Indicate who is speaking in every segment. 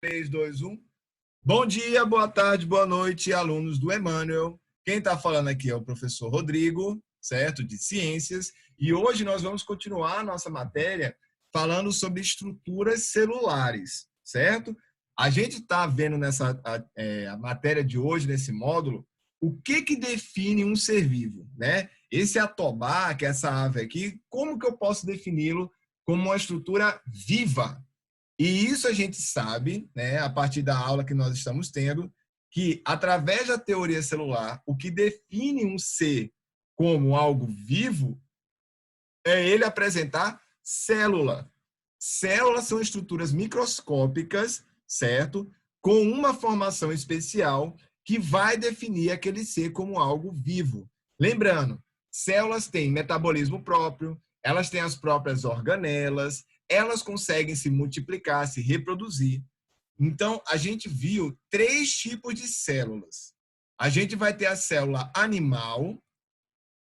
Speaker 1: 3, 2, 1. Bom dia, boa tarde, boa noite, alunos do Emmanuel. Quem está falando aqui é o professor Rodrigo, certo? De Ciências. E hoje nós vamos continuar a nossa matéria falando sobre estruturas celulares, certo? A gente está vendo nessa a matéria de hoje, nesse módulo, o que define um ser vivo, né? Esse atobá, que é essa ave aqui, como que eu posso defini-lo como uma estrutura viva? E isso a gente sabe, né, a partir da aula que nós estamos tendo, que através da teoria celular, o que define um ser como algo vivo é ele apresentar célula. Células são estruturas microscópicas, certo? Com uma formação especial que vai definir aquele ser como algo vivo. Lembrando, células têm metabolismo próprio, elas têm as próprias organelas, elas conseguem se multiplicar, se reproduzir. Então, a gente viu 3 tipos de células. A gente vai ter a célula animal,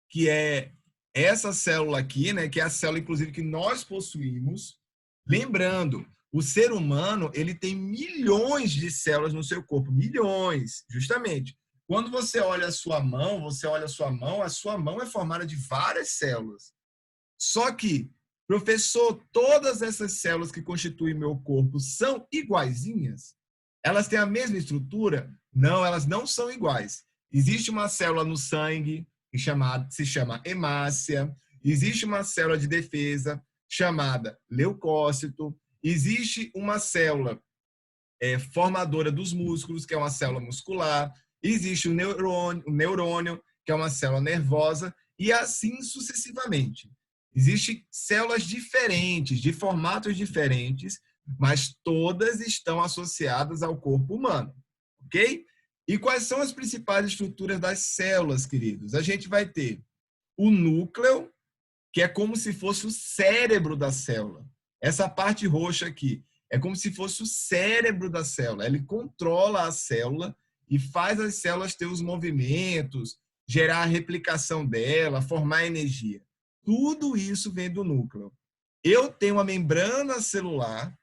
Speaker 1: que é essa célula aqui, né, que é a célula, inclusive, que nós possuímos. Lembrando, o ser humano ele tem milhões de células no seu corpo, milhões, justamente. Quando você olha a sua mão, a sua mão é formada de várias células. Só que, professor, todas essas células que constituem meu corpo são iguaizinhas? Elas têm a mesma estrutura? Não, elas não são iguais. Existe uma célula no sangue que se chama hemácia, existe uma célula de defesa chamada leucócito, existe uma célula formadora dos músculos, que é uma célula muscular, existe o neurônio, que é uma célula nervosa, e assim sucessivamente. Existem células diferentes, de formatos diferentes, mas todas estão associadas ao corpo humano, ok? E quais são as principais estruturas das células, queridos? A gente vai ter o núcleo, que é como se fosse o cérebro da célula. Essa parte roxa aqui é como se fosse o cérebro da célula. Ele controla a célula e faz as células ter os movimentos, gerar a replicação dela, formar energia. Tudo isso vem do núcleo. Eu tenho uma membrana celular,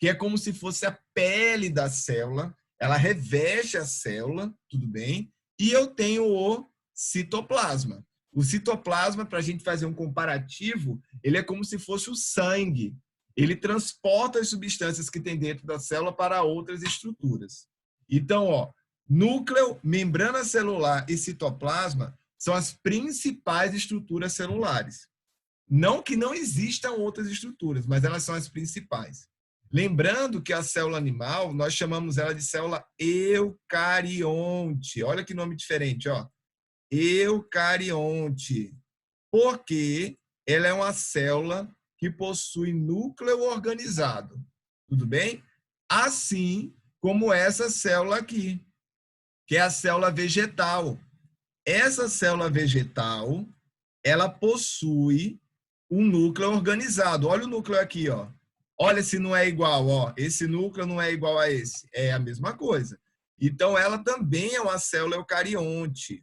Speaker 1: que é como se fosse a pele da célula, ela reveste a célula, tudo bem? E eu tenho o citoplasma. O citoplasma, para a gente fazer um comparativo, ele é como se fosse o sangue. Ele transporta as substâncias que tem dentro da célula para outras estruturas. Então, ó, núcleo, membrana celular e citoplasma são as principais estruturas celulares. Não que não existam outras estruturas, mas elas são as principais. Lembrando que a célula animal, nós chamamos ela de célula eucarionte. Olha que nome diferente, ó. Eucarionte. Porque ela é uma célula que possui núcleo organizado. Tudo bem? Assim como essa célula aqui, que é a célula vegetal. Essa célula vegetal, ela possui um núcleo organizado. Olha o núcleo aqui, ó. Olha se não é igual, ó. Esse núcleo não é igual a esse. É a mesma coisa. Então, ela também é uma célula eucarionte.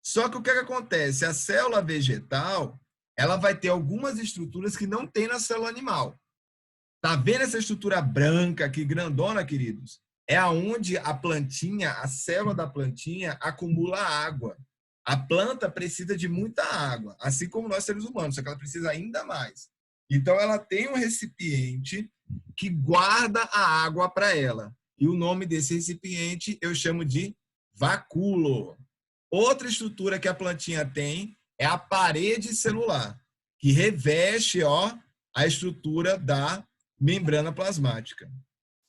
Speaker 1: Só que o que acontece? A célula vegetal, ela vai ter algumas estruturas que não tem na célula animal. Tá vendo essa estrutura branca aqui, grandona, queridos? É aonde a plantinha, a célula da plantinha, acumula água. A planta precisa de muita água, assim como nós seres humanos, só que ela precisa ainda mais. Então, ela tem um recipiente que guarda a água para ela. E o nome desse recipiente eu chamo de vacúolo. Outra estrutura que a plantinha tem é a parede celular, que reveste, ó, a estrutura da membrana plasmática.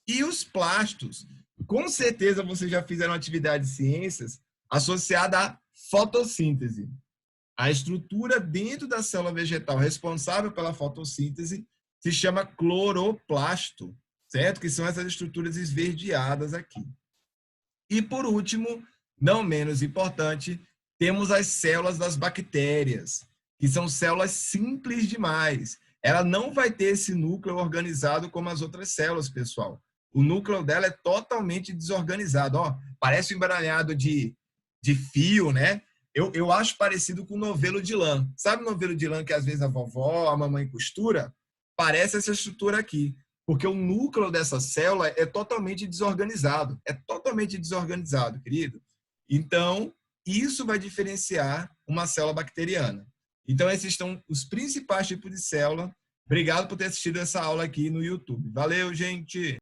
Speaker 1: E os plastos? Com certeza vocês já fizeram atividade de ciências associada à fotossíntese. A estrutura dentro da célula vegetal responsável pela fotossíntese se chama cloroplasto, certo? Que são essas estruturas esverdeadas aqui. E por último, não menos importante, temos as células das bactérias, que são células simples demais. Ela não vai ter esse núcleo organizado como as outras células, pessoal. O núcleo dela é totalmente desorganizado. Ó, parece um emaranhado de fio, né? Eu acho parecido com novelo de lã. Sabe o novelo de lã que às vezes a vovó, a mamãe costura? Parece essa estrutura aqui. Porque o núcleo dessa célula é totalmente desorganizado. É totalmente desorganizado, querido. Então, isso vai diferenciar uma célula bacteriana. Então, esses são os principais tipos de célula. Obrigado por ter assistido essa aula aqui no YouTube. Valeu, gente!